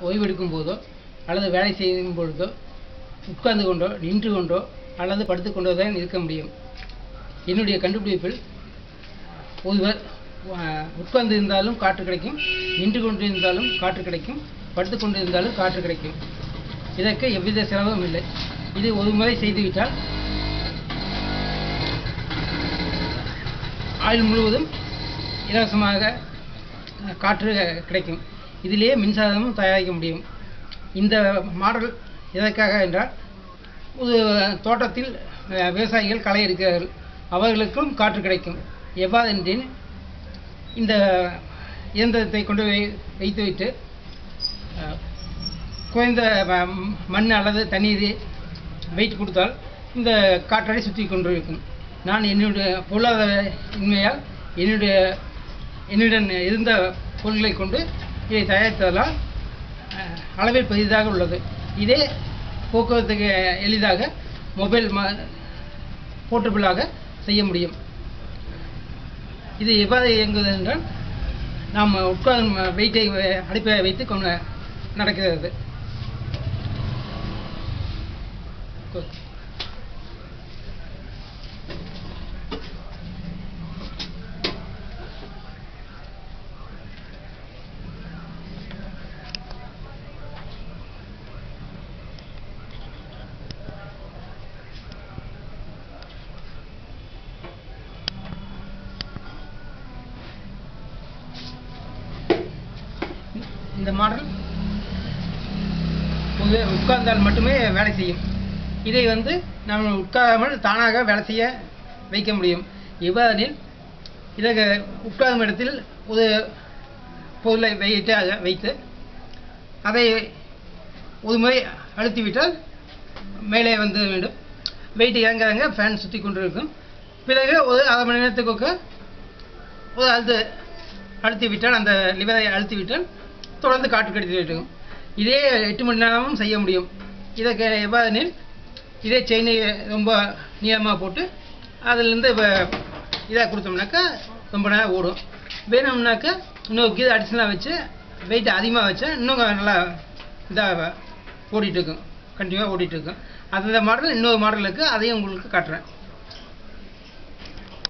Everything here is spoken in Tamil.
ஓய்வெடுக்கும் போதோ அல்லது வேலை செய்யும் பொழுதோ உட்கார்ந்து கொண்டோ நின்று கொண்டோ அல்லது படுத்துக்கொண்டோ தான் இருக்க முடியும். என்னுடைய கண்டுபிடிப்பில் ஒருவர் உட்கார்ந்து இருந்தாலும் காற்று கிடைக்கும், நின்று கொண்டு இருந்தாலும் காற்று கிடைக்கும், படுத்து கொண்டு இருந்தாலும் காற்று கிடைக்கும். இதற்கு எவ்வித செலவும் இல்லை. இது ஒரு முறை செய்துவிட்டால் ஆயுள் முழுவதும் இலவசமாக காற்று கிடைக்கும். இதிலேயே மின்சாரமும் தயாரிக்க முடியும். இந்த மாடல் எதற்காக என்றால், ஒரு தோட்டத்தில் விவசாயிகள் களை எடுக்கிறார்கள், அவர்களுக்கும் காற்று கிடைக்கும். எவ்வாறு என்றேன், இந்த இயந்திரத்தை கொண்டு வைத்துவிட்டு குறைந்த மண் அல்லது தண்ணீர் வெயிட் கொடுத்தால் இந்த காற்றடை சுற்றி கொண்டு இருக்கும். நான் என்னுடைய பொருளாதார இன்மையால் என்னுடன் இருந்த பொருட்களை கொண்டு இதை தயாரித்ததால் அளவில் பெரிதாக உள்ளது. இதே போக்குவரத்துக்கு எளிதாக மொபைல் போர்ட்டபிளாக செய்ய முடியும். இது எவ்வாறு இயங்குவது என்றால், நாம் உட்கார்ந்து வெயிட்டை அடுப்பை வைத்து கொண்டு நடக்கிறது. இந்த மாடல் உட்கார்ந்தால் மட்டுமே வேலை செய்யும். இதை நம்ம உட்காராமல் தானாக வேலை செய்ய வைக்க முடியும். எவ்வாறெனில், இதை உட்காரும் இடத்தில் ஒரு பொருளை வெயிட்டாக வைத்து அதை ஒரு முறை அழுத்திவிட்டால் மேலே வந்து வேண்டும். வெயிட் இறங்க ஃபேன் சுற்றி கொண்டு இருக்கும். பிறகு ஒரு அரை மணி நேரத்துக்கு ஒரு அழுத்திவிட்டால், அந்த லிவரை அழுத்திவிட்டால் தொடர்ந்து காற்று கிடைத்து இருக்கும். இதே 8 மணி நேரமும் செய்ய முடியும். இதற்கு எவ்வாறெனில், இதே செயினை ரொம்ப நீளமாக போட்டு அதிலிருந்து இதாக கொடுத்தோம்னாக்கா ரொம்ப நேரம் ஓடும். வேணும்னாக்கா இன்னொரு கீழே அடிஷனலாக வச்சு வெயிட் அதிகமாக வச்சா இன்னும் நல்லா இதாக ஓடிட்டுருக்கும், கண்டினியூவாக ஓடிட்டுருக்கும். அந்த மாடல் இன்னொரு மாடல் இருக்குது, அதையும் உங்களுக்கு காட்டுறேன்.